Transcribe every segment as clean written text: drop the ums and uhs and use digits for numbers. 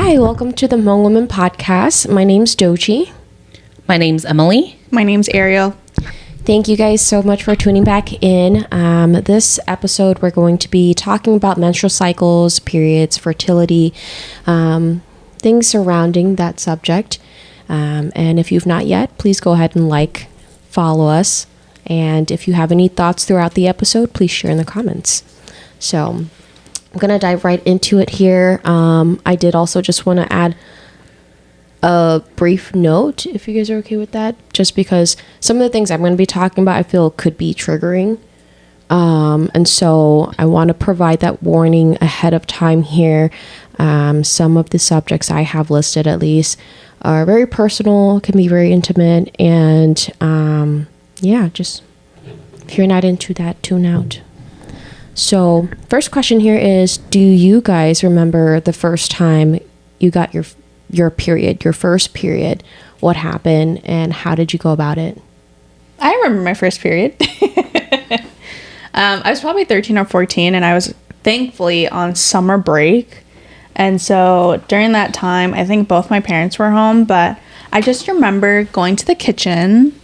Hi, welcome to the Hmong Women podcast. My name's Dochi. My name's Emily. My name's Ariel. Thank you guys so much for tuning back in. This episode, we're going to be talking about menstrual cycles, periods, fertility, things surrounding that subject. And if you've not yet, please go ahead and follow us. And if you have any thoughts throughout the episode, please share in the comments. So I'm going to dive right into it here. I did also just want to add a brief note, if you guys are okay with that, just because some of the things I'm going to be talking about I feel could be triggering. And so I want to provide that warning ahead of time here. Some of the subjects I have listed, at least, are very personal, can be very intimate, and just if you're not into that, tune out. So first question here is, do you guys remember the first time you got your period, your first period? What happened and how did you go about it? I remember my first period. I was probably 13 or 14, and I was thankfully on summer break. And so during that time, I think both my parents were home, but I just remember going to the kitchen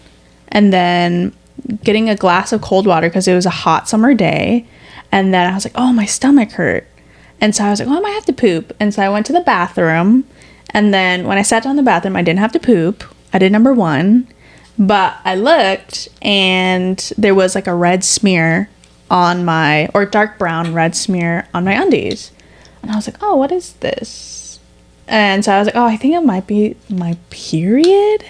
and then getting a glass of cold water because it was a hot summer day. And then I was like, oh, my stomach hurt. And so I was like, oh, I might have to poop. And so I went to the bathroom. And then when I sat down in the bathroom, I didn't have to poop. I did number one. But I looked and there was like a red smear on or dark brown red smear on my undies. And I was like, oh, what is this? And so I was like, oh, I think it might be my period.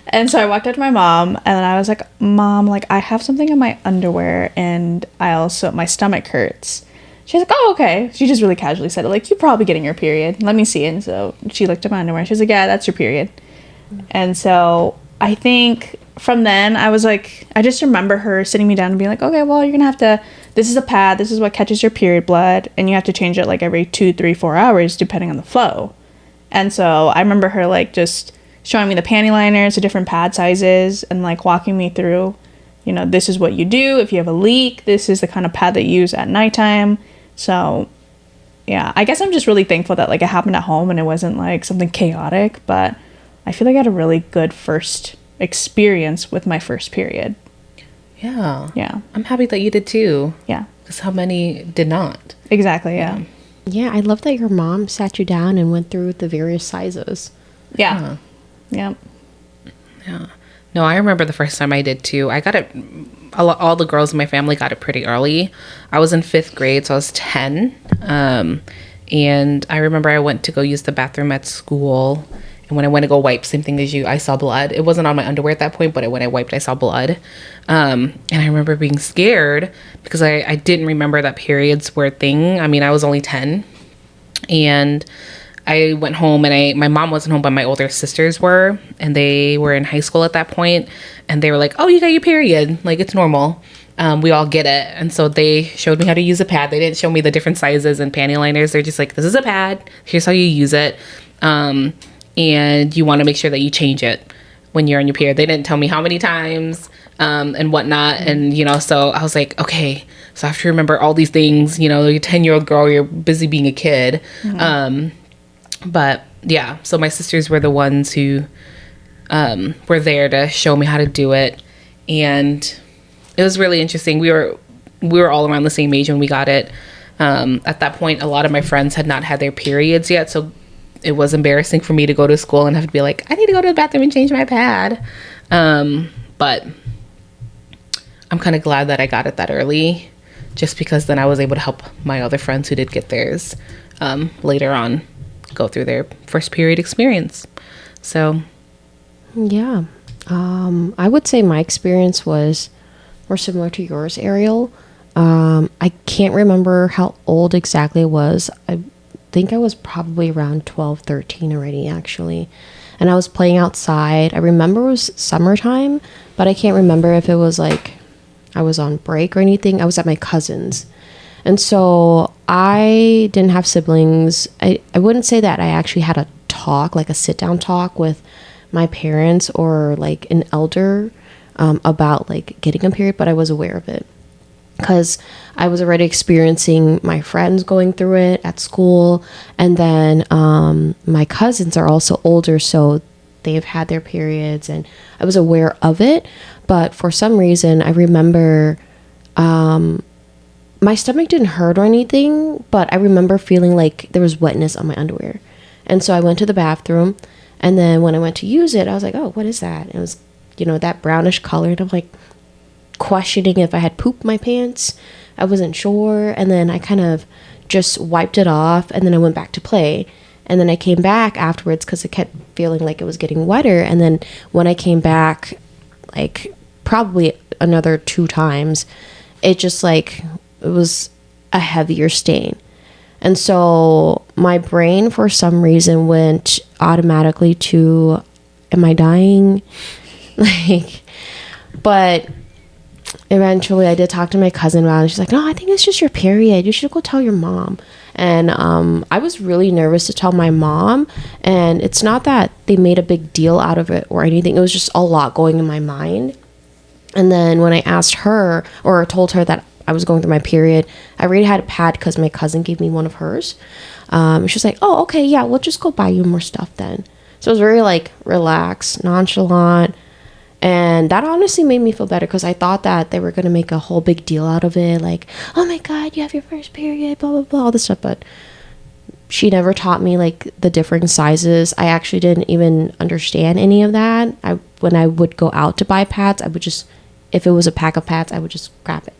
And so I walked up to my mom and I was like, Mom, I have something in my underwear and my stomach hurts. She's like, oh, okay. She just really casually said it, you're probably getting your period. Let me see it. And so she looked at my underwear. She was like, yeah, that's your period. Mm-hmm. And so I think from then I was like, I just remember her sitting me down and being like, okay, well, you're going to have to, this is a pad. This is what catches your period blood. And you have to change it every 2, 3, 4 hours, depending on the flow. And so I remember her just showing me the panty liners, the different pad sizes, and walking me through, this is what you do if you have a leak. This is the kind of pad that you use at nighttime. So yeah, I guess I'm just really thankful that it happened at home and it wasn't something chaotic, but I feel like I had a really good first experience with my first period. Yeah. Yeah. I'm happy that you did too. Yeah. Because how many did not? Exactly, yeah. Yeah, I love that your mom sat you down and went through the various sizes. Yeah. Yep. Yeah. No, I remember the first time I did too. I got it, all the girls in my family got it pretty early. I was in 5th grade, so I was 10. And I remember I went to go use the bathroom at school. And when I went to go wipe, same thing as you, I saw blood. It wasn't on my underwear at that point, but when I wiped, I saw blood. And I remember being scared because I didn't remember that periods were a thing. I mean, I was only 10. And I went home and my mom wasn't home, but my older sisters were, and they were in high school at that point, and they were like, oh, you got your period. It's normal. We all get it. And so they showed me how to use a pad. They didn't show me the different sizes and panty liners. They're just like, this is a pad. Here's how you use it. And you want to make sure that you change it when you're on your period. They didn't tell me how many times and whatnot. And, so I was like, okay, so I have to remember all these things. You're a 10-year-old girl. You're busy being a kid. Mm-hmm. But yeah, so my sisters were the ones who were there to show me how to do it, and it was really interesting. We were all around the same age when we got it. At that point, a lot of my friends had not had their periods yet, so it was embarrassing for me to go to school and have to be like, I need to go to the bathroom and change my pad. But I'm kind of glad that I got it that early, just because then I was able to help my other friends who did get theirs later on go through their first period experience. So yeah, I would say my experience was more similar to yours, Ariel. I can't remember how old exactly it was. I think I was probably around 12, 13 already, actually, and I was playing outside. I remember it was summertime, but I can't remember if it was I was on break or anything. I was at my cousin's. And so I didn't have siblings. I wouldn't say that I actually had a talk, a sit-down talk with my parents or an elder about getting a period, but I was aware of it. because I was already experiencing my friends going through it at school. And then my cousins are also older, so they've had their periods, and I was aware of it. But for some reason, I remember my stomach didn't hurt or anything, but I remember feeling like there was wetness on my underwear. And so I went to the bathroom, and then when I went to use it, I was like, oh, what is that? And it was, that brownish color. And I'm like questioning if I had pooped my pants. I wasn't sure. And then I kind of just wiped it off, and then I went back to play. And then I came back afterwards because it kept feeling like it was getting wetter. And then when I came back, like probably another 2 times, it just like, it was a heavier stain. And so my brain, for some reason, went automatically to, am I dying? But eventually I did talk to my cousin about it. She's like, no, I think it's just your period. You should go tell your mom. And I was really nervous to tell my mom. And it's not that they made a big deal out of it or anything. It was just a lot going in my mind. And then when I asked her, or told her that I was going through my period, I already had a pad because my cousin gave me one of hers. She's like, oh, okay, yeah, we'll just go buy you more stuff then. So it was very like relaxed, nonchalant. And that honestly made me feel better because I thought that they were going to make a whole big deal out of it. Like, oh my God, you have your first period, blah, blah, blah, all this stuff. But she never taught me like the different sizes. I actually didn't even understand any of that. When I would go out to buy pads, I would just, if it was a pack of pads, I would just grab it.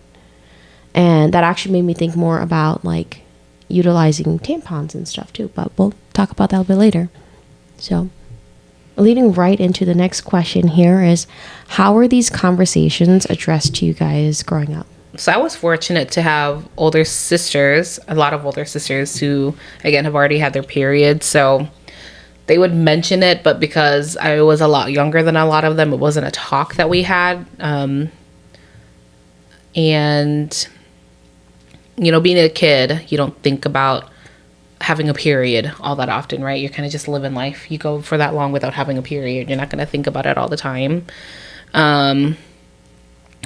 And that actually made me think more about like utilizing tampons and stuff too. But we'll talk about that a bit later. So leading right into the next question here is, how are these conversations addressed to you guys growing up? So I was fortunate to have older sisters, a lot of older sisters who, again, have already had their period. So they would mention it, but because I was a lot younger than a lot of them, it wasn't a talk that we had. And, being a kid, you don't think about having a period all that often, right? You're kind of just living life. You go for that long without having a period. You're not going to think about it all the time. But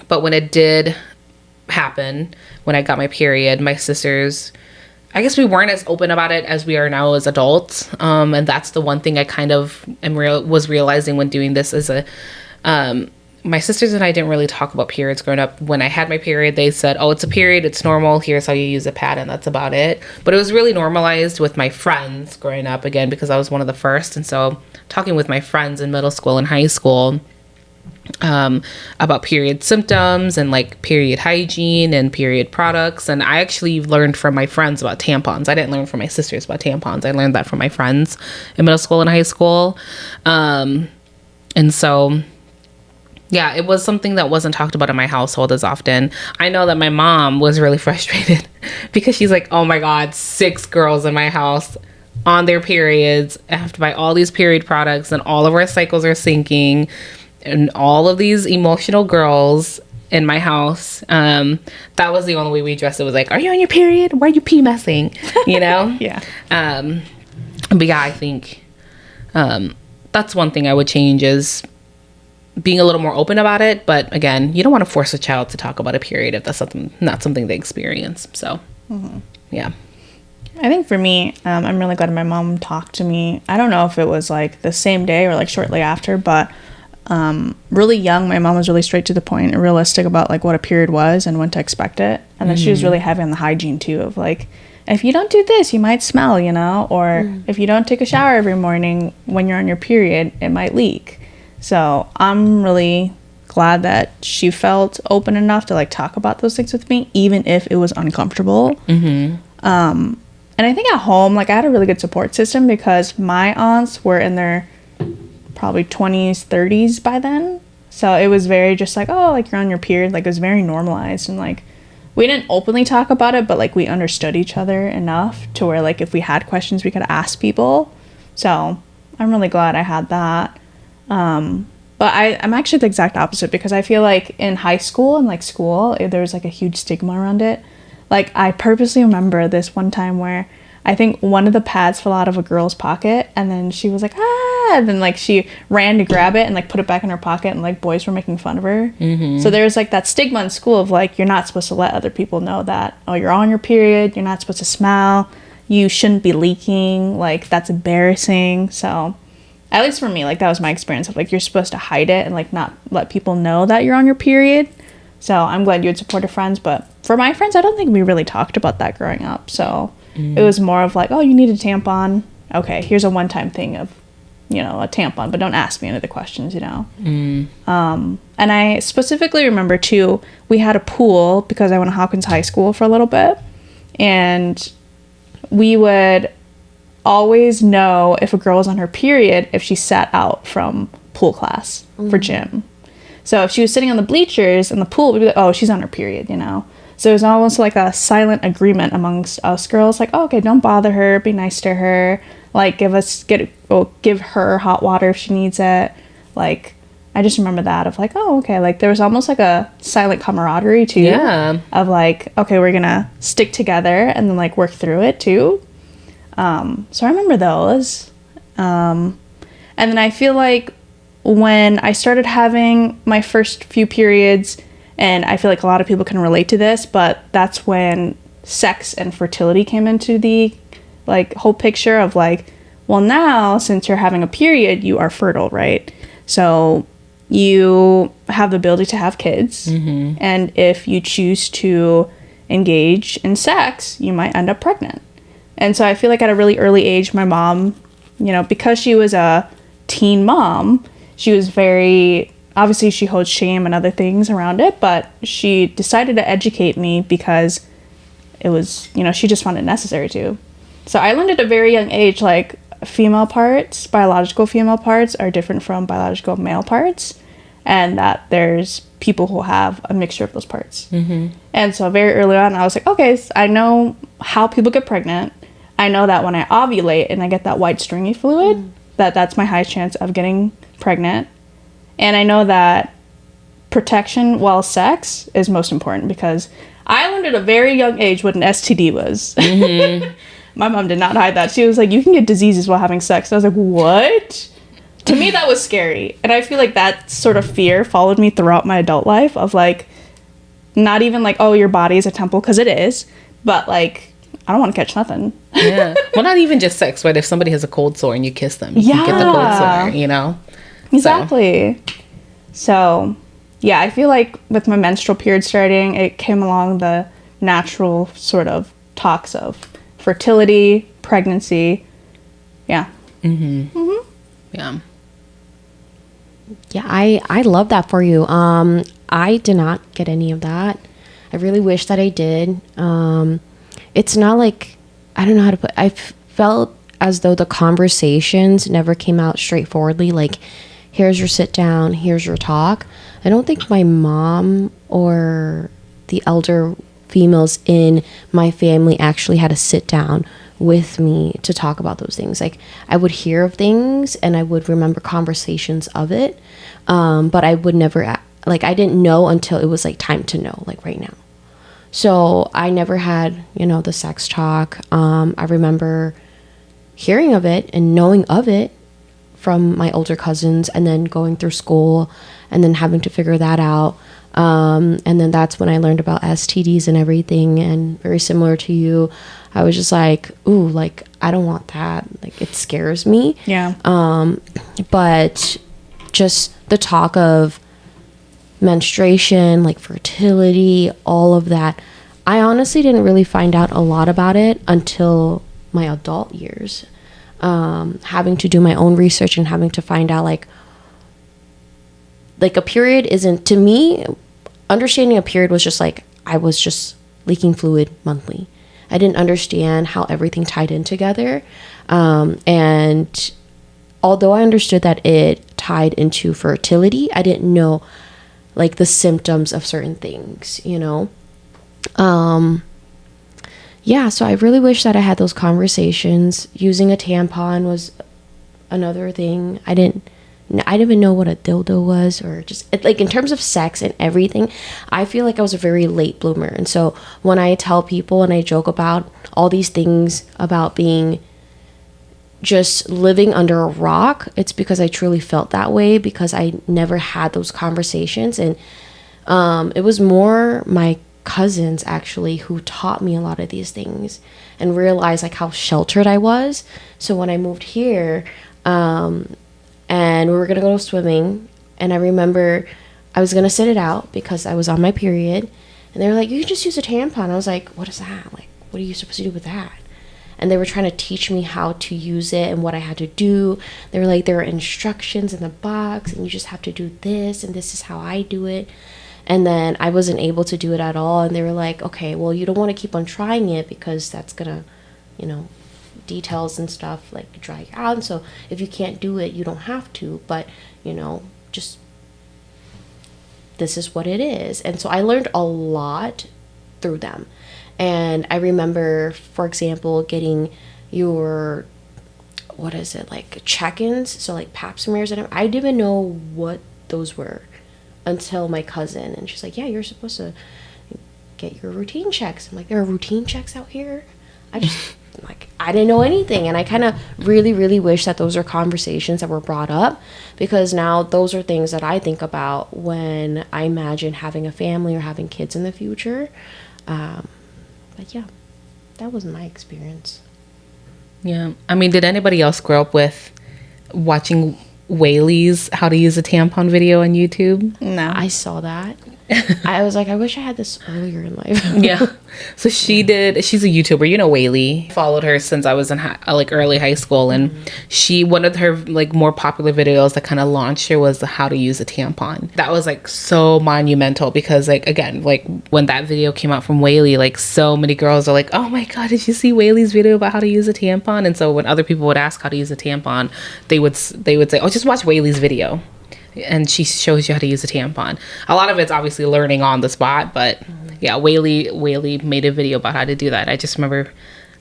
when it did happen, when I got my period, my sisters, I guess we weren't as open about it as we are now as adults. And that's the one thing I kind of was realizing when doing this as my sisters and I didn't really talk about periods growing up. When I had my period, they said, oh, it's a period, it's normal, here's how you use a pad, and that's about it. But it was really normalized with my friends growing up, again, because I was one of the first. And so talking with my friends in middle school and high school about period symptoms and like period hygiene and period products. And I actually learned from my friends about tampons. I didn't learn from my sisters about tampons. I learned that from my friends in middle school and high school. And so yeah, it was something that wasn't talked about in my household as often. I know that my mom was really frustrated because she's like, oh my God, 6 girls in my house on their periods. I have to buy all these period products and all of our cycles are syncing and all of these emotional girls in my house. That was the only way we addressed it, was like, are you on your period? Why are you PMSing? Yeah. But yeah, I think that's one thing I would change, is being a little more open about it. But again, you don't want to force a child to talk about a period if that's not something they experience. So, yeah. I think for me, I'm really glad my mom talked to me. I don't know if it was like the same day or like shortly after, but really young, my mom was really straight to the point and realistic about like what a period was and when to expect it. And then she was really heavy on the hygiene too, of like, if you don't do this, you might smell, or if you don't take a shower every morning when you're on your period, it might leak. So I'm really glad that she felt open enough to like talk about those things with me, even if it was uncomfortable. And I think at home, like I had a really good support system because my aunts were in their probably 20s, 30s by then. So it was very just like, oh, like you're on your period. Like it was very normalized, and like we didn't openly talk about it, but like we understood each other enough to where like if we had questions, we could ask people. So I'm really glad I had that. But I'm actually the exact opposite, because I feel like in high school and like school, there was like a huge stigma around it. Like I purposely remember this one time where I think one of the pads fell out of a girl's pocket, and then she was like, ah, yeah. And then like she ran to grab it and like put it back in her pocket, and like boys were making fun of her. So there's like that stigma in school of like, you're not supposed to let other people know that, oh, you're on your period, you're not supposed to smile, you shouldn't be leaking, like that's embarrassing. So at least for me, like that was my experience of like, you're supposed to hide it and like not let people know that you're on your period. So I'm glad you had supportive friends, but for my friends, I don't think we really talked about that growing up. So it was more of like, oh, you need a tampon. Okay, here's a one-time thing of, you know, a tampon, but don't ask me any of the questions, you know. And I specifically remember too, we had a pool because I went to Hopkins High School for a little bit, and we would always know if a girl was on her period if she sat out from pool class for gym. So if she was sitting on the bleachers in the pool, we'd be like, oh, she's on her period, you know. So it was almost like a silent agreement amongst us girls, like, oh, okay, don't bother her, be nice to her, like give her hot water if she needs it. Like, I just remember that of like, oh, okay, like there was almost like a silent camaraderie too. Yeah. Of like, okay, we're gonna stick together and then like work through it too. So I remember those. And then I feel like when I started having my first few periods, and I feel like a lot of people can relate to this, but that's when sex and fertility came into the like whole picture of like, well, now since you're having a period, you are fertile, right? So you have the ability to have kids, and if you choose to engage in sex, you might end up pregnant. And so I feel like at a really early age, my mom, you know, because she was a teen mom, she was very, obviously she holds shame and other things around it, but she decided to educate me because it was, you know, she just found it necessary to. So I learned at a very young age, like female parts, biological female parts are different from biological male parts, and that there's people who have a mixture of those parts. And so very early on, I was like, okay, so I know how people get pregnant. I know that when I ovulate and I get that white stringy fluid, that's my highest chance of getting pregnant. And I know that protection while sex is most important, because I learned at a very young age what an STD was. My mom did not hide that. She was like, you can get diseases while having sex. And I was like, what? To me, that was scary. And I feel like that sort of fear followed me throughout my adult life of like, not even like, oh, your body is a temple, because it is, but like, I don't want to catch nothing. Yeah. Well, not even just sex, but if somebody has a cold sore and you kiss them, you can get the cold sore, you know? Exactly. So, yeah, I feel like with my menstrual period starting, it came along the natural sort of talks of fertility, pregnancy. Yeah. Yeah. Yeah, I love that for you. I did not get any of that. I really wish that I did. It's not like, I don't know how to put, I felt as though the conversations never came out straightforwardly, like, here's your sit down, here's your talk. I don't think my mom or the elder females in my family actually had to sit down with me to talk about those things. Like, I would hear of things and I would remember conversations of it, but I would never, like, I didn't know until it was like time to know, like right now. So I never had, you know, the sex talk. I remember hearing of it and knowing of it from my older cousins, and then going through school and then having to figure that out. And then that's when I learned about STDs and everything. And very similar to you, I was just like, ooh, like, I don't want that. Like, it scares me. Yeah. But just the talk of menstruation, like fertility, all of that, I honestly didn't really find out a lot about it until my adult years. Having to do my own research and having to find out like a period isn't, to me, understanding a period was just like, I was just leaking fluid monthly. I didn't understand how everything tied in together. And although I understood that it tied into fertility, I didn't know like the symptoms of certain things, you know? Yeah, so I really wish that I had those conversations. Using a tampon was another thing. I didn't even know what a dildo was, or just like in terms of sex and everything. I feel like I was a very late bloomer. And so when I tell people and I joke about all these things about being just living under a rock. It's because I truly felt that way, because I never had those conversations. And it was more my cousins actually who taught me a lot of these things, and realized like how sheltered I was. So when I moved here, and we were gonna go swimming, and I remember I was gonna sit it out because I was on my period, and they were like, you can just use a tampon. I was like, what is that? Like, what are you supposed to do with that? And they were trying to teach me how to use it and what I had to do. They were like, there are instructions in the box, and you just have to do this, and this is how I do it. And then I wasn't able to do it at all. And they were like, okay, well, you don't want to keep on trying it because that's gonna, details and stuff like drag out. And so if you can't do it, you don't have to, but just this is what it is. And so I learned a lot through them. And I remember, for example, getting your, what is it, like check-ins, so like pap smears, and I didn't even know what those were until my cousin, and she's like, yeah, you're supposed to get your routine checks. I'm like, there are routine checks out here? I didn't know anything. And I kind of really, really wish that those are conversations that were brought up, because now those are things that I think about when I imagine having a family or having kids in the future. But yeah, that was my experience. Yeah. I mean, did anybody else grow up with watching Whaley's how to use a tampon video on YouTube? No. I saw that. I was like, I wish I had this earlier in life. Yeah. So she's a YouTuber, Whaley. Followed her since I was in early high school, and one of her like more popular videos that kind of launched her was how to use a tampon. That was like so monumental, because like, again, like when that video came out from Whaley, like so many girls are like, oh my god, did you see Whaley's video about how to use a tampon? And so when other people would ask how to use a tampon, they would say, oh, just watch Whaley's video, and she shows you how to use a tampon. A lot of it's obviously learning on the spot, but yeah, Whaley made a video about how to do that. I just remember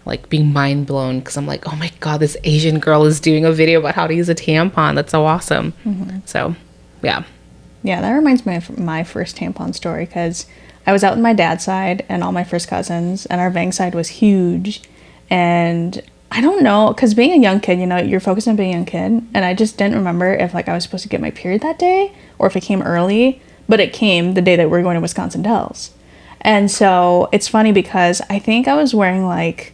like being mind blown, because I'm like, oh my god, this Asian girl is doing a video about how to use a tampon. That's so awesome. So yeah, that reminds me of my first tampon story, because I was out with my dad's side and all my first cousins, and our Vang side was huge. And I don't know, because being a young kid, you're focused on being a young kid, and I just didn't remember if like I was supposed to get my period that day or if it came early, but it came the day that we were going to Wisconsin Dells. And so it's funny, because I think I was wearing like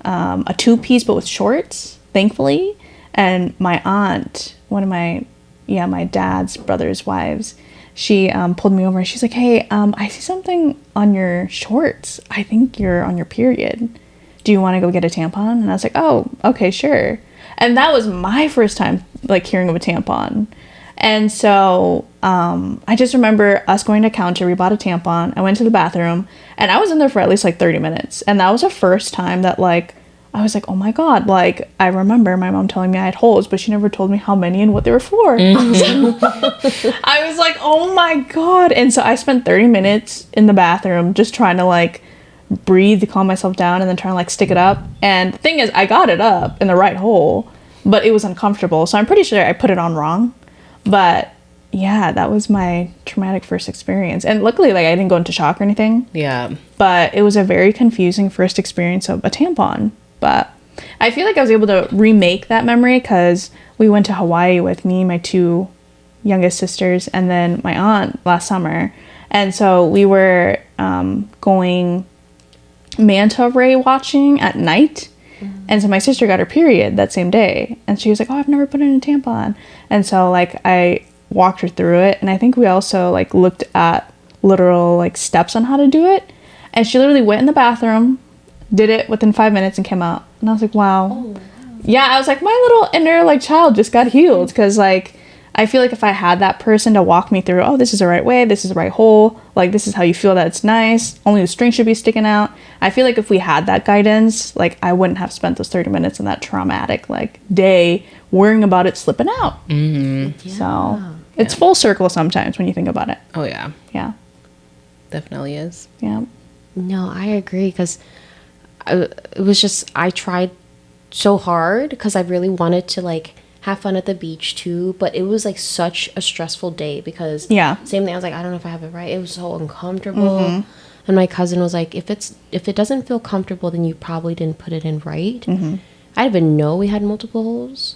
a two-piece but with shorts, thankfully, and my aunt, one of my dad's brother's wives, she pulled me over and she's like, hey, I see something on your shorts. I think you're on your period. Do you want to go get a tampon? And I was like, oh, okay, sure. And that was my first time like hearing of a tampon. And so I just remember us going to counter. We bought a tampon. I went to the bathroom, and I was in there for at least like 30 minutes. And that was the first time that like I was like, oh my god, like I remember my mom telling me I had holes, but she never told me how many and what they were for. I was like, oh my god. And so I spent 30 minutes in the bathroom just trying to like breathe to calm myself down, and then trying to like stick it up. And the thing is, I got it up in the right hole, but it was uncomfortable, so I'm pretty sure I put it on wrong. But yeah, that was my traumatic first experience, and luckily like I didn't go into shock or anything. Yeah, but it was a very confusing first experience of a tampon. But I feel like I was able to remake that memory, because we went to Hawaii with me, my two youngest sisters, and then my aunt last summer. And so we were going manta ray watching at night. And so my sister got her period that same day, and she was like, oh, I've never put in a tampon. And so like I walked her through it, and I think we also like looked at literal like steps on how to do it. And she literally went in the bathroom, did it within 5 minutes, and came out. And I was like, wow. Oh, wow. Yeah, I was like, my little inner like child just got healed, because like I feel like if I had that person to walk me through, oh, this is the right way, this is the right hole, like this is how you feel that it's nice, only the string should be sticking out. I feel like if we had that guidance, like I wouldn't have spent those 30 minutes in that traumatic like day worrying about it slipping out. Mm-hmm. Yeah. So it's full circle sometimes when you think about it. Oh yeah. Yeah. Definitely is. Yeah. No, I agree, because it was just, I tried so hard because I really wanted to like have fun at the beach too, but it was like such a stressful day, because same thing, I was like, I don't know if I have it right. It was so uncomfortable. And my cousin was like, if it doesn't feel comfortable, then you probably didn't put it in right. I I didn't even know we had multiple holes,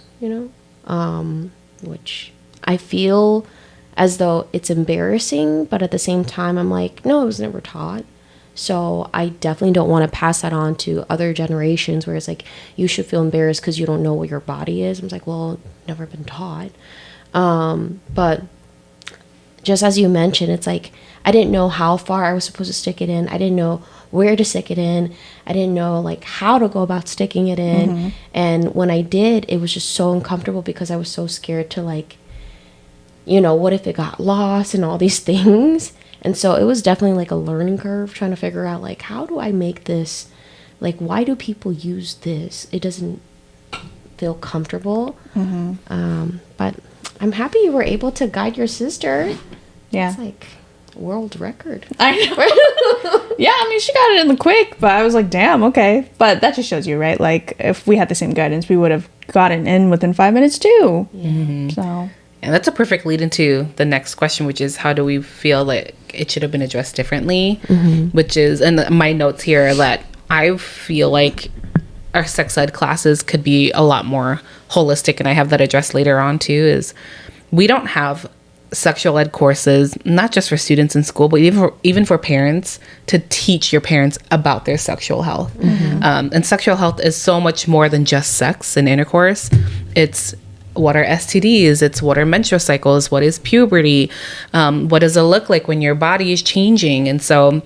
which I feel as though it's embarrassing, but at the same time, I'm like, no, I was never taught. So I definitely don't want to pass that on to other generations where it's like, you should feel embarrassed because you don't know what your body is. I'm like, well, never been taught. But just as you mentioned, it's like, I didn't know how far I was supposed to stick it in. I didn't know where to stick it in. I didn't know like how to go about sticking it in. Mm-hmm. And when I did, it was just so uncomfortable because I was so scared to like, what if it got lost and all these things. And so it was definitely like a learning curve trying to figure out like, how do I make this, like, why do people use this? It doesn't feel comfortable. Mm-hmm. But I'm happy you were able to guide your sister. Yeah. It's like world record. I know. Yeah, I mean, she got it in the quick, but I was like, damn, okay. But that just shows you, right? Like, if we had the same guidance, we would have gotten in within 5 minutes too. Mm-hmm. So... And that's a perfect lead into the next question, which is how do we feel like it should have been addressed differently? Mm-hmm. Which is, and my notes here are that I feel like our sex ed classes could be a lot more holistic, and I have that addressed later on too, is we don't have sexual ed courses, not just for students in school, but even for parents, to teach your parents about their sexual health. Mm-hmm. And sexual health is so much more than just sex and intercourse. It's what are STDs? It's what are menstrual cycles? What is puberty? What does it look like when your body is changing? And so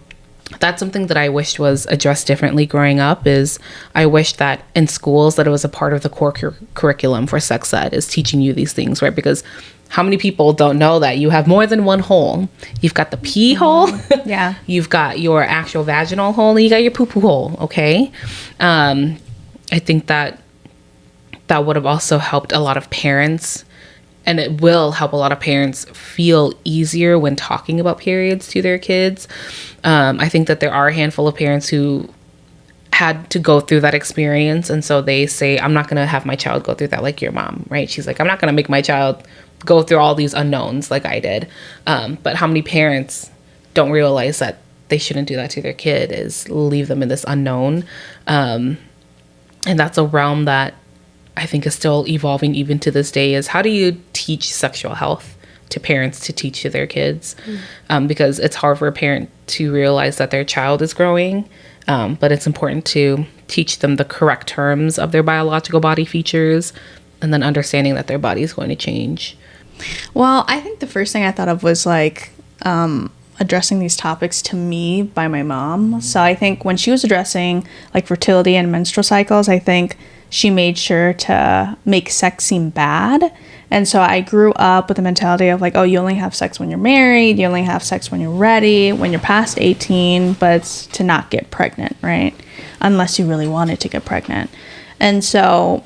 that's something that I wished was addressed differently growing up. Is I wish that in schools that it was a part of the core curriculum for sex ed is teaching you these things, right? Because how many people don't know that you have more than one hole? You've got the pee hole. Yeah. You've got your actual vaginal hole, and you got your poo-poo hole. Okay. I think that would have also helped a lot of parents, and it will help a lot of parents feel easier when talking about periods to their kids. I think that there are a handful of parents who had to go through that experience, and so they say, I'm not going to have my child go through that like your mom, right? She's like, I'm not going to make my child go through all these unknowns like I did. But how many parents don't realize that they shouldn't do that to their kid, is leave them in this unknown. And that's a realm that I think is still evolving even to this day, is how do you teach sexual health to parents to teach to their kids? Because it's hard for a parent to realize that their child is growing, but it's important to teach them the correct terms of their biological body features, and then understanding that their body is going to change. Well, I think the first thing I thought of was like addressing these topics to me by my mom. So I think when she was addressing like fertility and menstrual cycles, I think she made sure to make sex seem bad. And so I grew up with the mentality of like, oh, you only have sex when you're married, you only have sex when you're ready, when you're past 18, but it's to not get pregnant, right? Unless you really wanted to get pregnant. And so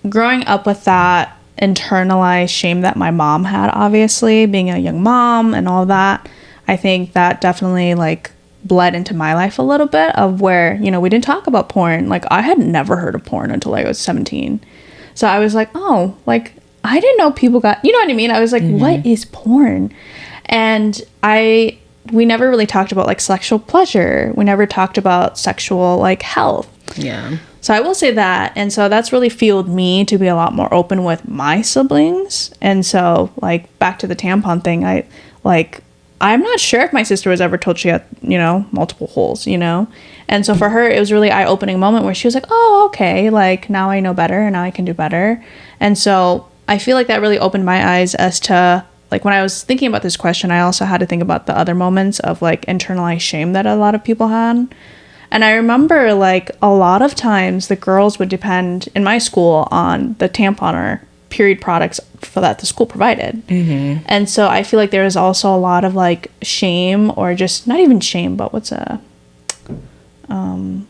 growing up with that internalized shame that my mom had, obviously, being a young mom and all that, I think that definitely like bled into my life a little bit, of where, we didn't talk about porn. Like, I had never heard of porn until I was 17. So I was like, oh, like, I didn't know people got, you know what I mean? I was like, What is porn? And we never really talked about like sexual pleasure. We never talked about sexual like health. Yeah. So I will say that. And so that's really fueled me to be a lot more open with my siblings. And so like back to the tampon thing, I'm not sure if my sister was ever told she had, multiple holes, And so for her, it was really eye-opening moment where she was like, oh, okay, like now I know better and now I can do better. And so I feel like that really opened my eyes as to, like, when I was thinking about this question, I also had to think about the other moments of like internalized shame that a lot of people had. And I remember like a lot of times the girls would depend in my school on the tampon or period products for that the school provided. Mm-hmm. And so I feel like there is also a lot of like shame, or just not even shame, but what's a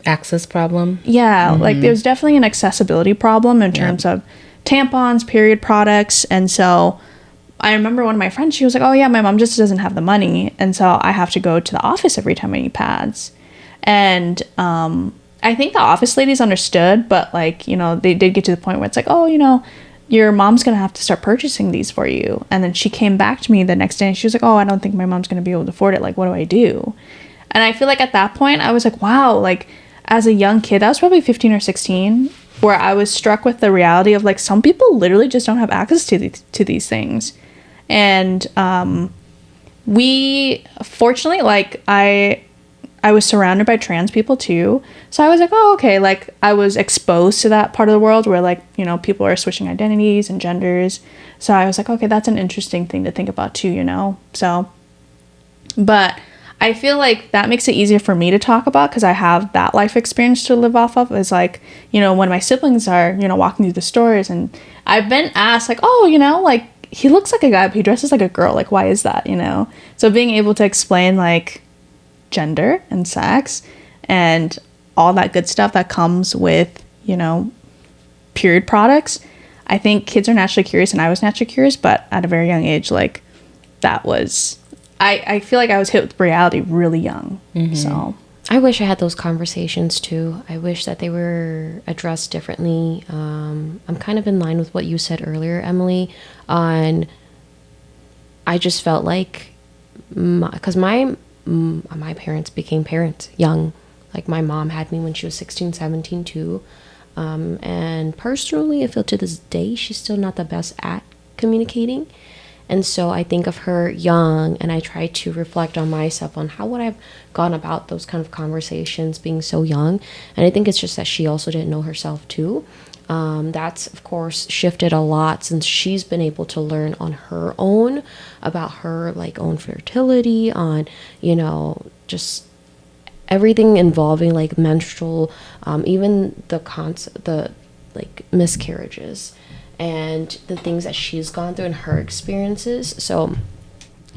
access problem. Yeah. Mm-hmm. Like there's definitely an accessibility problem in terms of tampons, period products. And so I remember one of my friends, she was like, oh yeah, my mom just doesn't have the money. And so I have to go to the office every time I need pads. And I think the office ladies understood, but like, they did get to the point where it's like, oh, your mom's going to have to start purchasing these for you. And then she came back to me the next day and she was like, oh, I don't think my mom's going to be able to afford it. Like, what do I do? And I feel like at that point I was like, wow, like as a young kid, I was probably 15 or 16. where I was struck with the reality of like some people literally just don't have access to these things. And we fortunately, like, I was surrounded by trans people too, so I was like, oh, okay, like I was exposed to that part of the world where, like, you know, people are switching identities and genders. So I was like, okay, that's an interesting thing to think about too, you know. So, but I feel like that makes it easier for me to talk about because I have that life experience to live off of. Is like, you know, when my siblings are, you know, walking through the stores, and I've been asked like, oh, you know, like he looks like a guy but he dresses like a girl, like why is that, you know? So being able to explain like gender and sex and all that good stuff that comes with, you know, period products, I think kids are naturally curious, and I was naturally curious, but at a very young age, like that was, I feel like I was hit with reality really young. So I wish I had those conversations too. I wish that they were addressed differently. I'm kind of in line with what you said earlier, Emily, on I just felt like, because my parents became parents young. Like my mom had me when she was 16, 17 too. And personally, I feel to this day, she's still not the best at communicating. And so I think of her young, and I try to reflect on myself on how would I have gone about those kind of conversations being so young. And I think it's just that she also didn't know herself too. That's of course shifted a lot since she's been able to learn on her own about her like own fertility, on, you know, just everything involving like menstrual, even the like miscarriages and the things that she's gone through and her experiences. So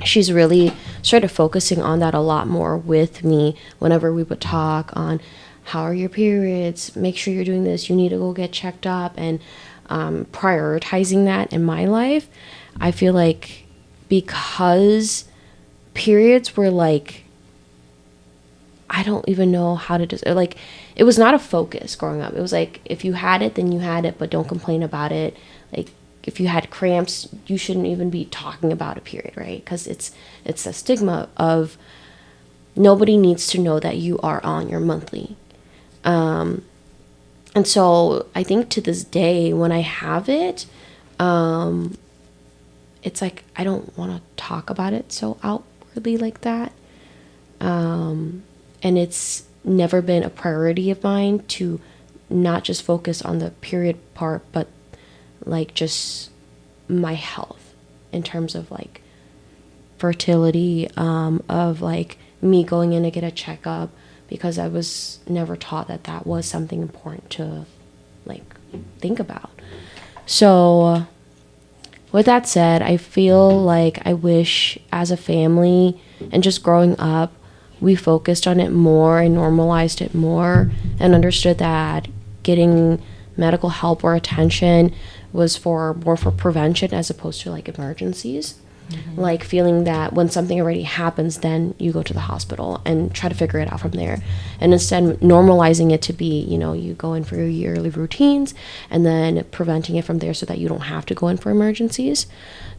she's really started focusing on that a lot more with me whenever we would talk on how are your periods, make sure you're doing this, you need to go get checked up, and prioritizing that in my life. I feel like because periods were like, I don't even know how to just, like, it was not a focus growing up. It was like, if you had it, then you had it, but don't complain about it. Like, if you had cramps, you shouldn't even be talking about a period, right? Because it's a stigma of nobody needs to know that you are on your monthly. And so I think to this day, when I have it, it's like, I don't want to talk about it so outwardly like that. And it's never been a priority of mine to not just focus on the period part, but like just my health in terms of like fertility, of like me going in to get a checkup, because I was never taught that that was something important to like think about. So with that said, I feel like I wish as a family and just growing up, we focused on it more and normalized it more and understood that getting medical help or attention was more for prevention as opposed to like emergencies. Mm-hmm. Like feeling that when something already happens, then you go to the hospital and try to figure it out from there. And instead normalizing it to be, you know, you go in for your yearly routines and then preventing it from there so that you don't have to go in for emergencies.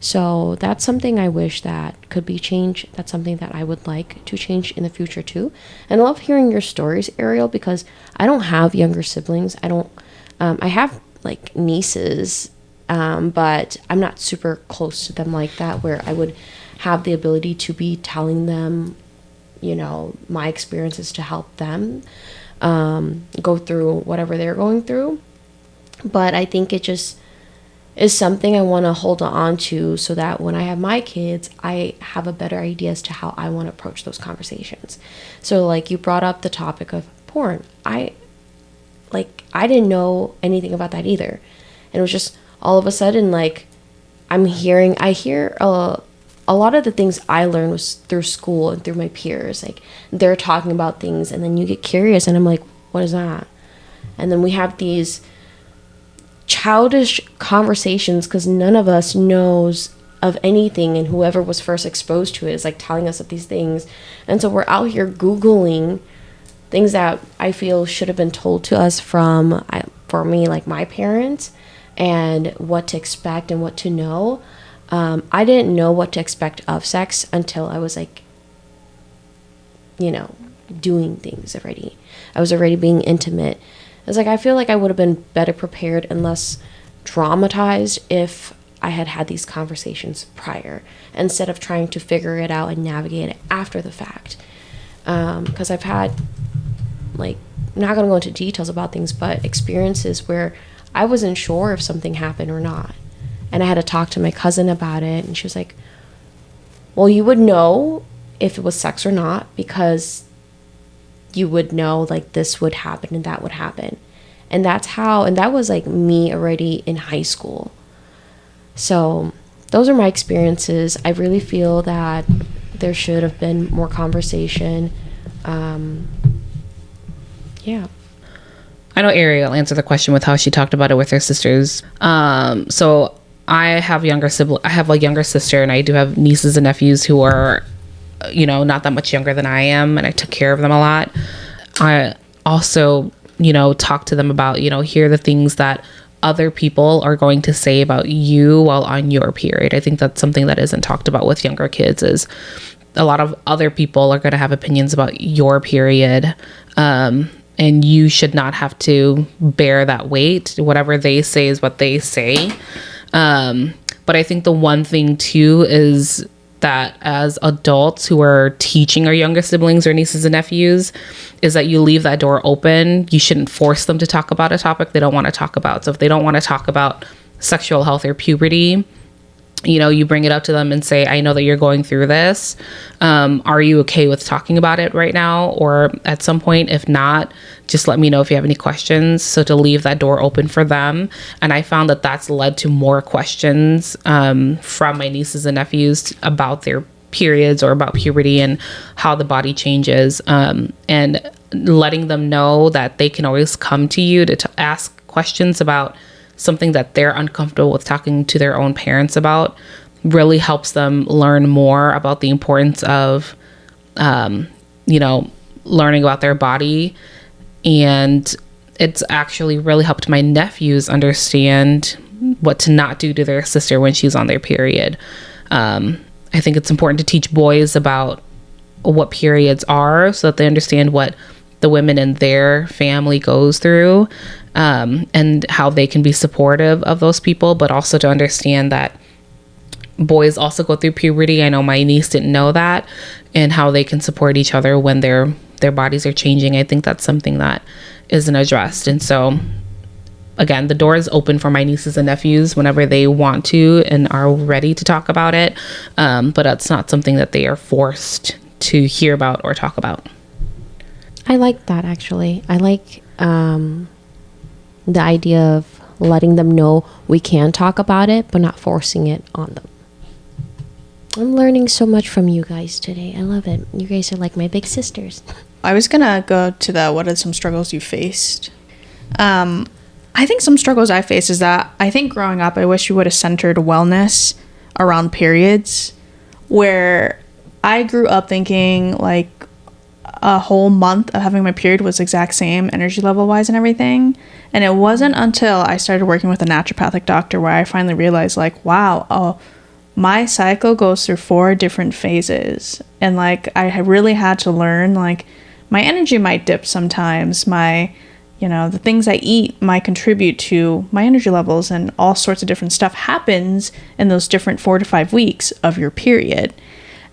So that's something I wish that could be changed. That's something that I would like to change in the future too. And I love hearing your stories, Ariel, because I don't have younger siblings. I have like nieces, but I'm not super close to them like that, where I would have the ability to be telling them, you know, my experiences to help them go through whatever they're going through. But I think it just is something I want to hold on to so that when I have my kids, I have a better idea as to how I want to approach those conversations. So like you brought up the topic of porn. I didn't know anything about that either. And it was just all of a sudden, like, I hear a lot of the things I learned was through school and through my peers. Like, they're talking about things, and then you get curious, and I'm like, what is that? And then we have these childish conversations because none of us knows of anything, and whoever was first exposed to it is, like, telling us of these things. And so we're out here Googling things that I feel should have been told to us for me, like my parents, and what to expect and what to know. I didn't know what to expect of sex until I was like, you know, doing things already. I was already being intimate. It's like I feel like I would have been better prepared and less traumatized if I had had these conversations prior, instead of trying to figure it out and navigate it after the fact. Because I've had, like, I'm not going to go into details about things, but experiences where I wasn't sure if something happened or not. And I had to talk to my cousin about it, and she was like, well, you would know if it was sex or not, because you would know, like, this would happen and that would happen. And that was like me already in high school. So those are my experiences. I really feel that there should have been more conversation. Yeah. I know Ariel answered the question with how she talked about it with her sisters. So I have a younger sister, and I do have nieces and nephews who are, not that much younger than I am, and I took care of them a lot. I also, talk to them about, hear the things that other people are going to say about you while on your period. I think that's something that isn't talked about with younger kids, is a lot of other people are going to have opinions about your period. And you should not have to bear that weight. Whatever they say is what they say. But I think the one thing too is that as adults who are teaching our younger siblings or nieces and nephews, is that you leave that door open. You shouldn't force them to talk about a topic they don't want to talk about. So if they don't want to talk about sexual health or puberty, you bring it up to them and say, I know that you're going through this. Are you okay with talking about it right now? Or at some point, if not, just let me know if you have any questions. So to leave that door open for them. And I found that that's led to more questions from my nieces and nephews about their periods or about puberty and how the body changes. And letting them know that they can always come to you to ask questions about something that they're uncomfortable with talking to their own parents about really helps them learn more about the importance of, learning about their body. And it's actually really helped my nephews understand what to not do to their sister when she's on their period. I think it's important to teach boys about what periods are so that they understand what the women in their family goes through, and how they can be supportive of those people, but also to understand that boys also go through puberty. I know my niece didn't know that, and how they can support each other when their bodies are changing. I think that's something that isn't addressed. And so again, the door is open for my nieces and nephews whenever they want to and are ready to talk about it. But that's not something that they are forced to hear about or talk about. I like that, actually. I like the idea of letting them know we can talk about it, but not forcing it on them. I'm learning so much from you guys today. I love it. You guys are like my big sisters. I was gonna go to what are some struggles you faced. I think some struggles I faced is that I think growing up, I wish we would have centered wellness around periods, where I grew up thinking like a whole month of having my period was exact same energy level wise and everything. And it wasn't until I started working with a naturopathic doctor where I finally realized, like, wow, my cycle goes through 4 different phases. And like, I really had to learn, like, my energy might dip sometimes. The things I eat might contribute to my energy levels, and all sorts of different stuff happens in those different 4 to 5 weeks of your period.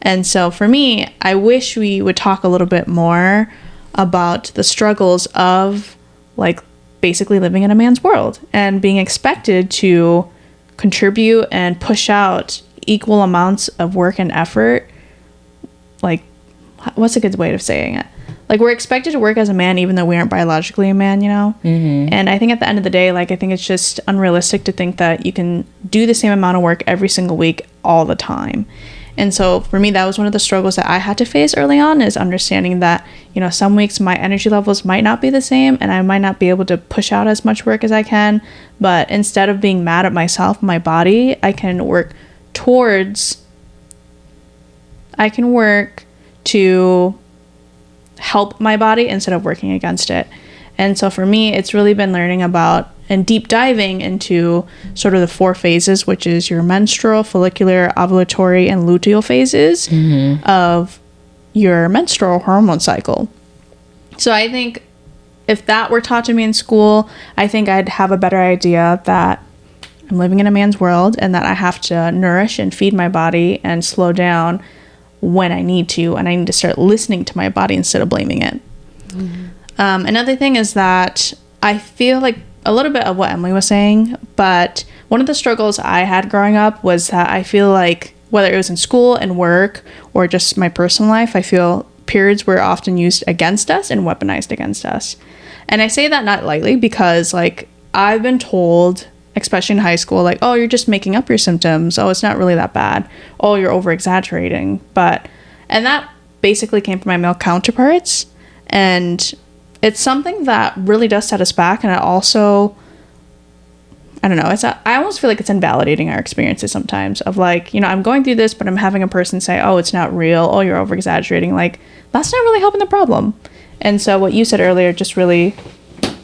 And so for me, I wish we would talk a little bit more about the struggles of, like, basically living in a man's world and being expected to contribute and push out equal amounts of work and effort. Like, what's a good way of saying it? Like, we're expected to work as a man even though we aren't biologically a man, Mm-hmm. And I think at the end of the day, like, I think it's just unrealistic to think that you can do the same amount of work every single week all the time. And so for me, that was one of the struggles that I had to face early on, is understanding that, some weeks my energy levels might not be the same and I might not be able to push out as much work as I can. But instead of being mad at myself, my body, I can work to help my body instead of working against it. And so for me, it's really been learning about and deep diving into sort of the 4 phases, which is your menstrual, follicular, ovulatory, and luteal phases of your menstrual hormone cycle. So I think if that were taught to me in school, I think I'd have a better idea that I'm living in a man's world and that I have to nourish and feed my body and slow down when I need to, and I need to start listening to my body instead of blaming it. Another thing is that I feel like a little bit of what Emily was saying, but one of the struggles I had growing up was that I feel like whether it was in school and work or just my personal life, I feel periods were often used against us and weaponized against us. And I say that not lightly because, like, I've been told, especially in high school, like, oh, you're just making up your symptoms. Oh, it's not really that bad. Oh, you're over exaggerating. And that basically came from my male counterparts. And it's something that really does set us back. And it also, I don't know, I almost feel like it's invalidating our experiences sometimes of like, you know, I'm going through this, but I'm having a person say, oh, it's not real. Oh, you're over exaggerating. Like, that's not really helping the problem. And so what you said earlier just really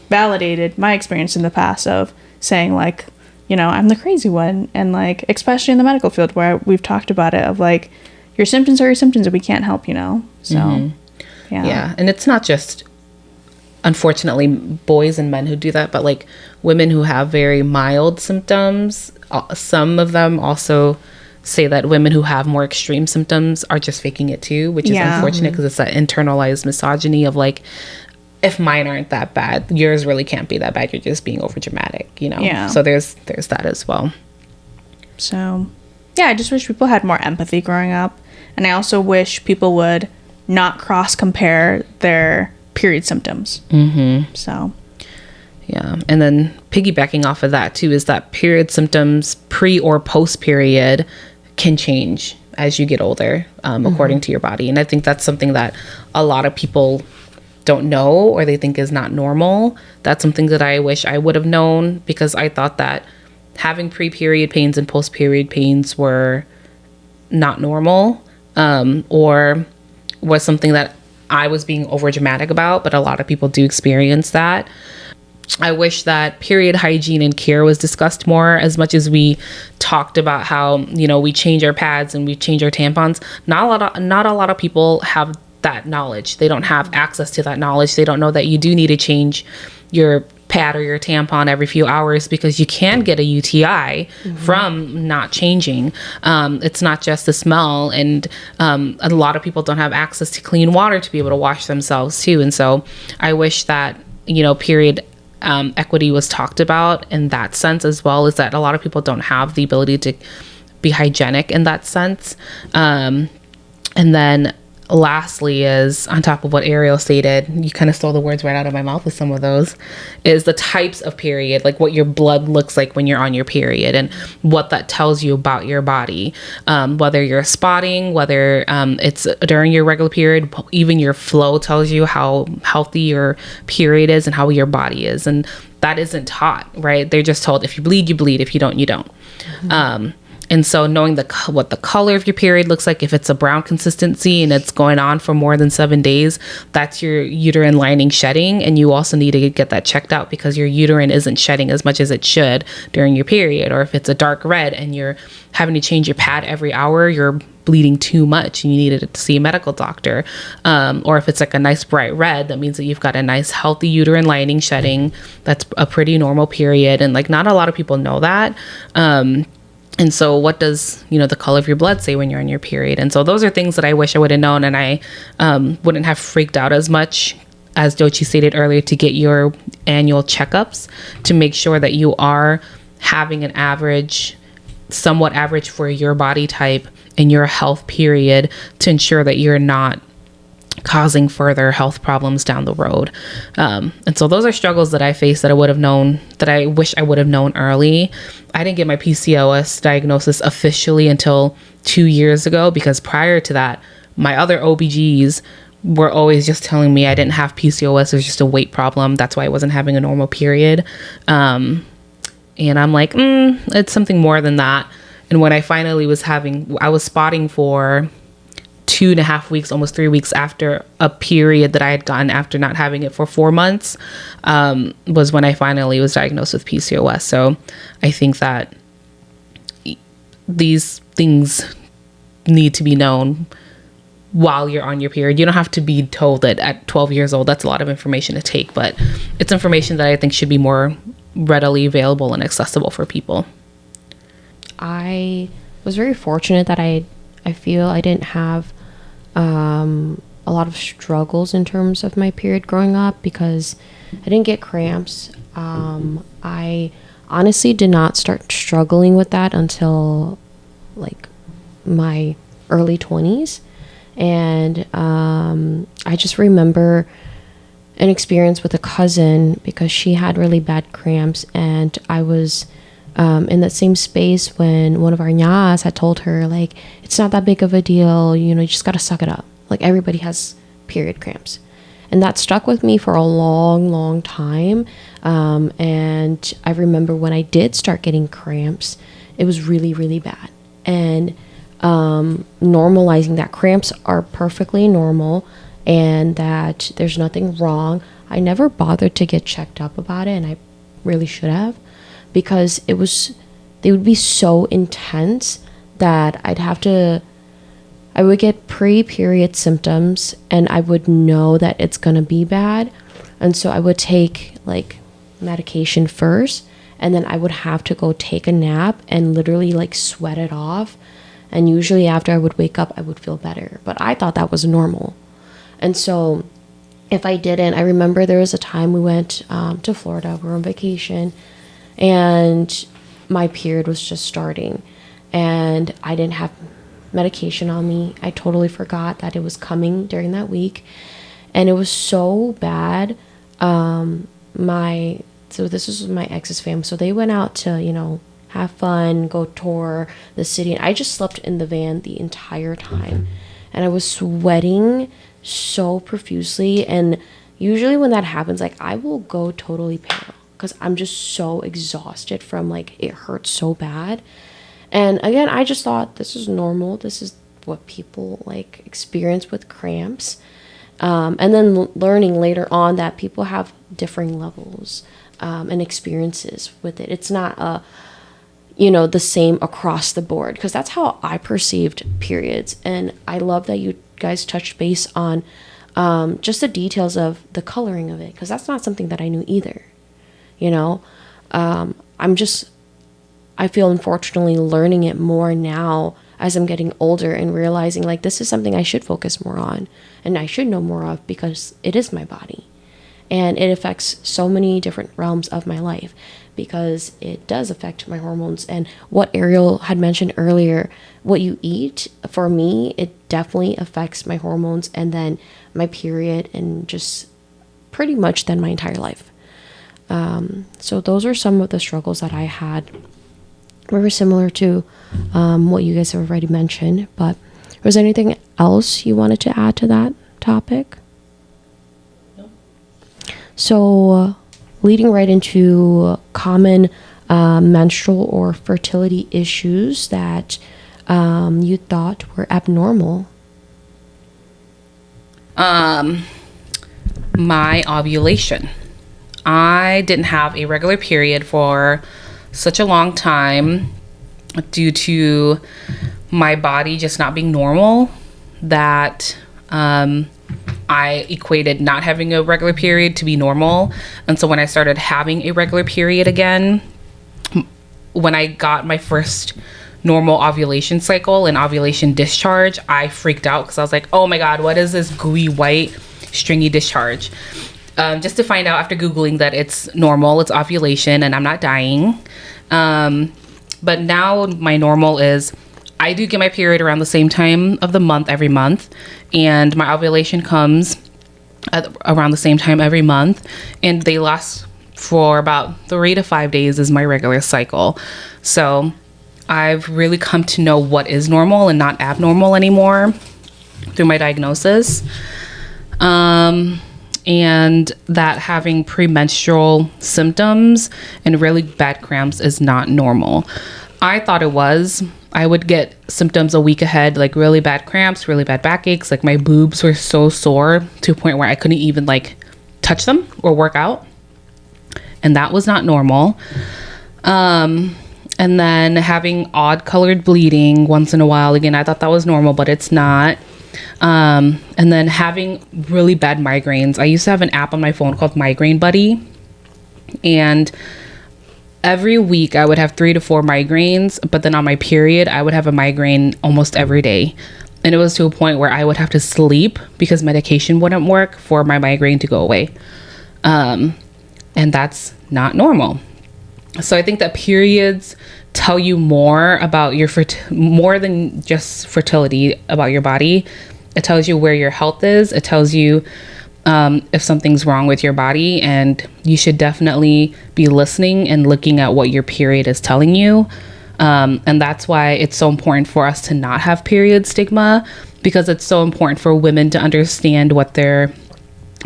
validated my experience in the past of saying, like, you know, I'm the crazy one. And like, especially in the medical field where we've talked about it of like, your symptoms are your symptoms and we can't help, you know? So, yeah. And it's not just, unfortunately, boys and men who do that, but like women who have very mild symptoms. Some of them also say that women who have more extreme symptoms are just faking it too, which is unfortunate because it's that internalized misogyny of like, if mine aren't that bad, yours really can't be that bad. You're just being over dramatic, you know? Yeah. So there's that as well. So, yeah, I just wish people had more empathy growing up. And I also wish people would not cross compare their period symptoms. So, yeah. And then piggybacking off of that too is that period symptoms pre or post period can change as you get older, according to your body. And I think that's something that a lot of people don't know or they think is not normal. That's something that I wish I would have known because I thought that having pre-period pains and post-period pains were not normal, or was something that I was being over dramatic about, but a lot of people do experience that. I wish that period hygiene and care was discussed more. As much as we talked about how, you know, we change our pads and we change our tampons, not a lot of people have that knowledge. They don't have access to that knowledge. They don't know that you do need to change your pad or your tampon every few hours because you can get a UTI from not changing. It's not just the smell, and a lot of people don't have access to clean water to be able to wash themselves too. And so I wish that, you know, period equity was talked about in that sense, as well as that a lot of people don't have the ability to be hygienic in that sense. And then lastly is, on top of what Ariel stated, you kind of stole the words right out of my mouth with some of those, is the types of period, like what your blood looks like when you're on your period and what that tells you about your body, whether you're spotting, whether it's during your regular period, even your flow tells you how healthy your period is and how your body is. And that isn't taught, right? They're just told if you bleed, you bleed. If you don't, you don't. And so knowing what the color of your period looks like, if it's a brown consistency and it's going on for more than 7 days, that's your uterine lining shedding. And you also need to get that checked out because your uterine isn't shedding as much as it should during your period. Or if it's a dark red and you're having to change your pad every hour, you're bleeding too much and you need to see a medical doctor. Or if it's like a nice bright red, that means that you've got a nice healthy uterine lining shedding. That's a pretty normal period. And like not a lot of people know that. And so what does, you know, the color of your blood say when you're on your period? And so those are things that I wish I would have known, and I wouldn't have freaked out as much, as Dochi stated earlier, to get your annual checkups to make sure that you are having an average, somewhat average for your body type and your health period, to ensure that you're not causing further health problems down the road. And so those are struggles that I face that I would have known, that I wish I would have known early. I didn't get my PCOS diagnosis officially until 2 years ago, because prior to that, my other OBGs were always just telling me I didn't have PCOS. It was just a weight problem. That's why I wasn't having a normal period. And I'm like, it's something more than that. And when I finally I was spotting for 2.5 weeks, almost 3 weeks after a period that I had gotten after not having it for 4 months, was when I finally was diagnosed with PCOS. So I think that these things need to be known while you're on your period. You don't have to be told that at 12 years old. That's a lot of information to take, but it's information that I think should be more readily available and accessible for people. I was very fortunate that I feel I didn't have a lot of struggles in terms of my period growing up, because I didn't get cramps. I honestly did not start struggling with that until like my early 20s. And I just remember an experience with a cousin, because she had really bad cramps, and I was in that same space when one of our nyas had told her, like, it's not that big of a deal, you know, you just gotta suck it up, like everybody has period cramps. And that stuck with me for a long time. And I remember when I did start getting cramps, it was really bad. And normalizing that cramps are perfectly normal and that there's nothing wrong. I never bothered to get checked up about it, and I really should have, because they would be so intense that I would get pre-period symptoms and I would know that it's gonna be bad. And so I would take like medication first, and then I would have to go take a nap and literally like sweat it off. And usually after I would wake up, I would feel better. But I thought that was normal. And so if I didn't, I remember there was a time we went to Florida. We were on vacation, and my period was just starting. And I didn't have medication on me. I totally forgot that it was coming during that week. And it was so bad. So this was my ex's family. So they went out to, you know, have fun, go tour the city. And I just slept in the van the entire time. And I was sweating so profusely. And usually when that happens, like, I will go totally pale because I'm just so exhausted from, like, it hurts so bad. And again, I just thought this is normal. This is what people like experience with cramps. And then learning later on that people have differing levels and experiences with it. It's not the same across the board, because that's how I perceived periods. And I love that you guys touched base on just the details of the coloring of it, because that's not something that I knew either. I feel unfortunately learning it more now as I'm getting older and realizing like this is something I should focus more on and I should know more of, because it is my body and it affects so many different realms of my life, because it does affect my hormones. And what Ariel had mentioned earlier, what you eat, for me, it definitely affects my hormones and then my period and just pretty much then my entire life. So those are some of the struggles that I had, very similar to what you guys have already mentioned. But was there anything else you wanted to add to that topic? No. So leading right into common menstrual or fertility issues that you thought were abnormal. My ovulation. I didn't have a regular period for such a long time due to my body just not being normal, that I equated not having a regular period to be normal. And so when I started having a regular period again, when I got my first normal ovulation cycle and ovulation discharge, I freaked out because I was like, oh my God, what is this gooey white stringy discharge? Just to find out after Googling that it's normal, it's ovulation, and I'm not dying. But now my normal is I do get my period around the same time of the month every month, and my ovulation comes around the same time every month, and they last for about 3 to 5 days is my regular cycle. So I've really come to know what is normal and not abnormal anymore through my diagnosis. And that having premenstrual symptoms and really bad cramps is not normal. I thought it was. I would get symptoms a week ahead, like really bad cramps, really bad backaches. Like my boobs were so sore to a point where I couldn't even like touch them or work out. And that was not normal. And then having odd colored bleeding once in a while. Again, I thought that was normal, but it's not. And then having really bad migraines. I used to have an app on my phone called Migraine Buddy, and every week I would have 3 to 4 migraines, but then on my period, I would have a migraine almost every day. And it was to a point where I would have to sleep because medication wouldn't work for my migraine to go away. And that's not normal. So I think that periods tell you more about your more than just fertility, about your body. It tells you where your health is. It tells you if something's wrong with your body, and you should definitely be listening and looking at what your period is telling you. And that's why it's so important for us to not have period stigma, because it's so important for women to understand what their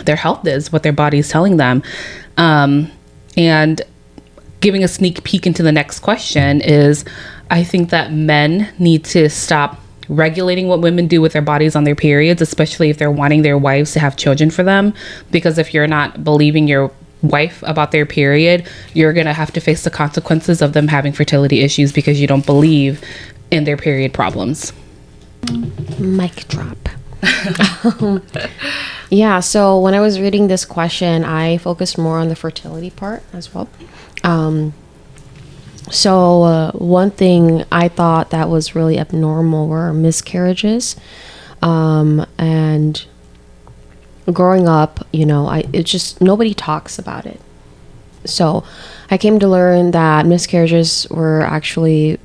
health is, what their body is telling them. And giving a sneak peek into the next question is, I think that men need to stop regulating what women do with their bodies on their periods, especially if they're wanting their wives to have children for them. Because if you're not believing your wife about their period, you're going to have to face the consequences of them having fertility issues because you don't believe in their period problems. Mic drop. Yeah, so when I was reading this question, I focused more on the fertility part as well. One thing I thought that was really abnormal were miscarriages. And growing up, it just, nobody talks about it. So I came to learn that miscarriages were actually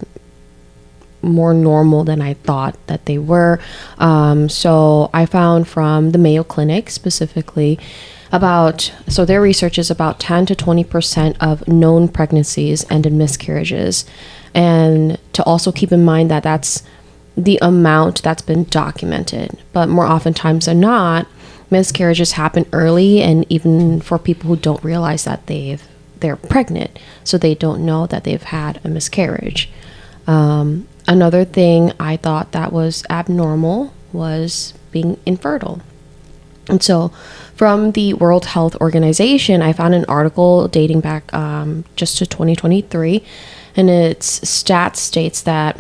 more normal than I thought that they were. So I found from the Mayo Clinic specifically their research is about 10 to 20% of known pregnancies end in miscarriages. And to also keep in mind that that's the amount that's been documented. But more oftentimes than not, miscarriages happen early, and even for people who don't realize that they're pregnant, so they don't know that they've had a miscarriage. Another thing I thought that was abnormal was being infertile. And so from the World Health Organization, I found an article dating back just to 2023, and its stats states that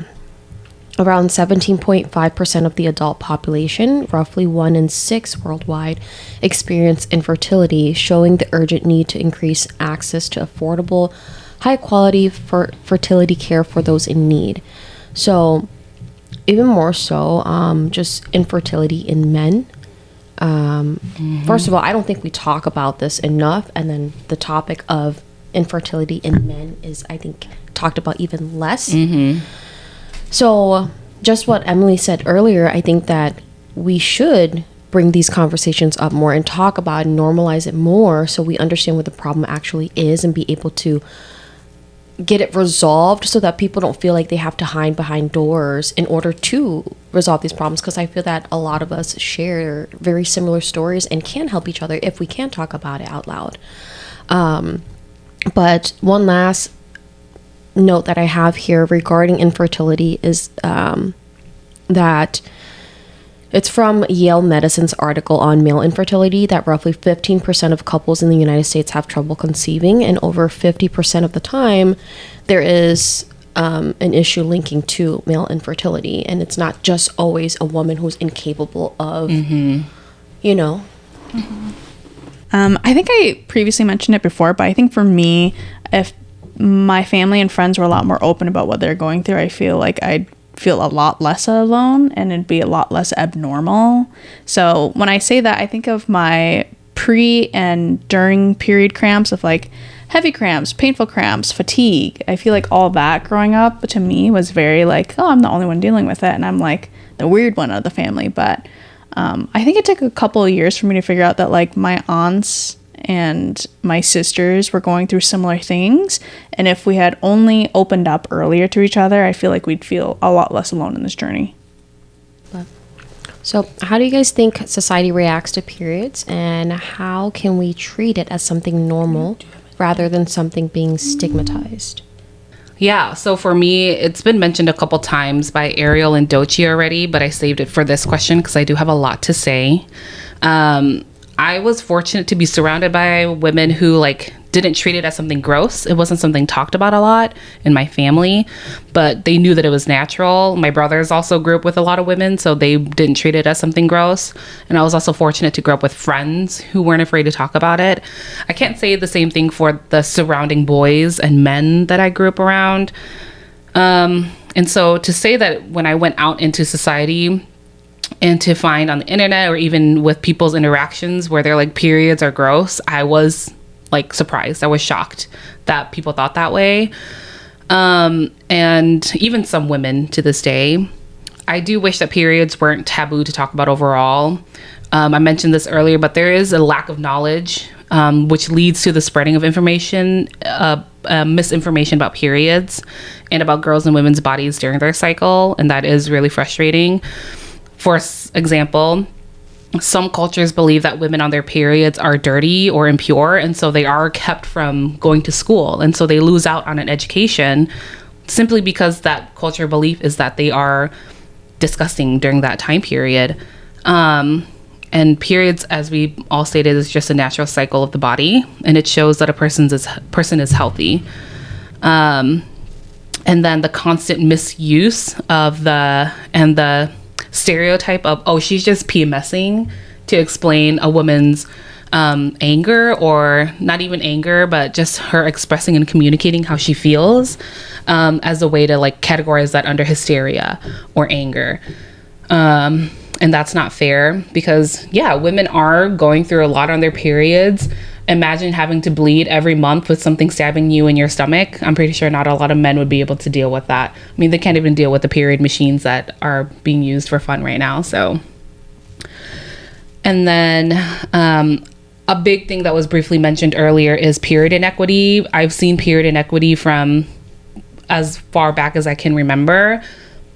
around 17.5% of the adult population, roughly 1 in 6 worldwide, experience infertility, showing the urgent need to increase access to affordable, high-quality fertility care for those in need. So even more so, just infertility in men. First of all, I don't think we talk about this enough, and then the topic of infertility in men is, I think, talked about even less. So just what Emily said earlier, I think that we should bring these conversations up more and talk about and normalize it more, so we understand what the problem actually is and be able to get it resolved, so that people don't feel like they have to hide behind doors in order to resolve these problems. Because I feel that a lot of us share very similar stories and can help each other if we can talk about it out loud. But one last note that I have here regarding infertility is that it's from Yale Medicine's article on male infertility, that roughly 15% of couples in the United States have trouble conceiving, and over 50% of the time there is an issue linking to male infertility. And it's not just always a woman who's incapable of, I think I previously mentioned it before, but I think for me, if my family and friends were a lot more open about what they're going through, I feel like I'd feel a lot less alone, and it'd be a lot less abnormal. So when I say that, I think of my pre and during period cramps, of like heavy cramps, painful cramps, fatigue. I feel like all that growing up to me was very like, oh, I'm the only one dealing with it, and I'm like the weird one of the family. But I think it took a couple of years for me to figure out that like my aunts and my sisters were going through similar things, and if we had only opened up earlier to each other, I feel like we'd feel a lot less alone in this journey. So how do you guys think society reacts to periods, and how can we treat it as something normal rather than something being stigmatized? Yeah, so for me, it's been mentioned a couple times by Ariel and Dochi already, but I saved it for this question because I do have a lot to say. I was fortunate to be surrounded by women who like didn't treat it as something gross. It wasn't something talked about a lot in my family, but they knew that it was natural. My brothers also grew up with a lot of women, so they didn't treat it as something gross. And I was also fortunate to grow up with friends who weren't afraid to talk about it. I can't say the same thing for the surrounding boys and men that I grew up around. And so to say that when I went out into society and to find on the internet or even with people's interactions where they're like, periods are gross, I was like surprised. I was shocked that people thought that way. And even some women to this day, I do wish that periods weren't taboo to talk about overall. I mentioned this earlier, but there is a lack of knowledge, which leads to the spreading of information, misinformation about periods and about girls' and women's bodies during their cycle. And that is really frustrating. For example, some cultures believe that women on their periods are dirty or impure, and so they are kept from going to school. And so they lose out on an education simply because that cultural belief is that they are disgusting during that time period. And periods, as we all stated, is just a natural cycle of the body, and it shows that a person is healthy. And then the constant misuse of the stereotype of, oh, she's just PMSing to explain a woman's anger, or not even anger, but just her expressing and communicating how she feels, as a way to like categorize that under hysteria or anger. And that's not fair because, yeah, women are going through a lot on their periods. Imagine having to bleed every month with something stabbing you in your stomach. I'm pretty sure not a lot of men would be able to deal with that. I mean, they can't even deal with the period machines that are being used for fun right now. So, and then a big thing that was briefly mentioned earlier is period inequity. I've seen period inequity from as far back as I can remember.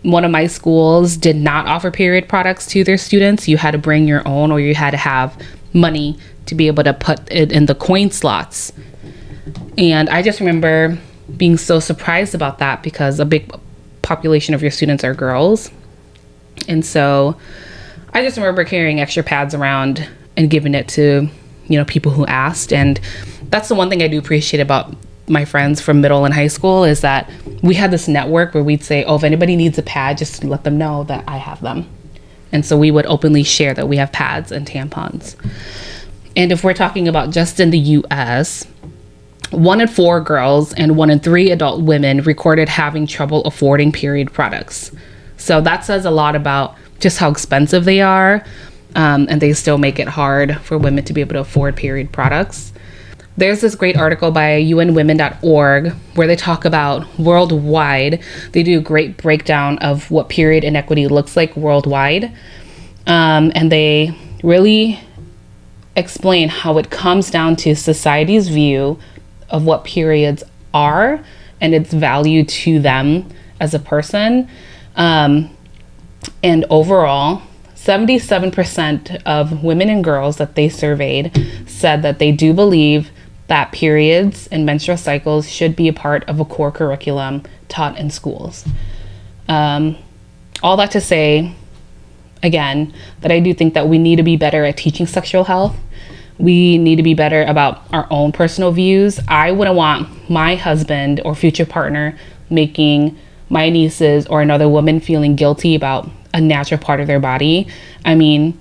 One of my schools did not offer period products to their students. You had to bring your own, or you had to have money to be able to put it in the coin slots. And I just remember being so surprised about that because a big population of your students are girls. And so I just remember carrying extra pads around and giving it to, people who asked. And that's the one thing I do appreciate about my friends from middle and high school is that we had this network where we'd say, oh, if anybody needs a pad, just let them know that I have them. And so we would openly share that we have pads and tampons. And if we're talking about just in the US, 1 in 4 girls and 1 in 3 adult women recorded having trouble affording period products. So that says a lot about just how expensive they are. And they still make it hard for women to be able to afford period products. There's this great article by unwomen.org where they talk about worldwide. They do a great breakdown of what period inequity looks like worldwide. And they really explain how it comes down to society's view of what periods are and its value to them as a person. And overall, 77% of women and girls that they surveyed said that they do believe that periods and menstrual cycles should be a part of a core curriculum taught in schools. All that to say, again, that I do think that we need to be better at teaching sexual health. We need to be better about our own personal views. I wouldn't want my husband or future partner making my nieces or another woman feeling guilty about a natural part of their body. I mean,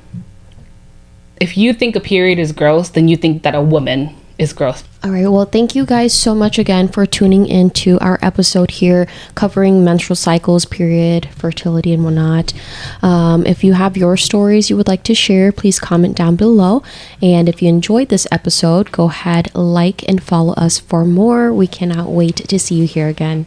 if you think a period is gross, then you think that a woman is gross. All right. Well, thank you guys so much again for tuning into our episode here covering menstrual cycles, period, fertility, and whatnot. If you have your stories you would like to share, please comment down below. And if you enjoyed this episode, go ahead, like, and follow us for more. We cannot wait to see you here again.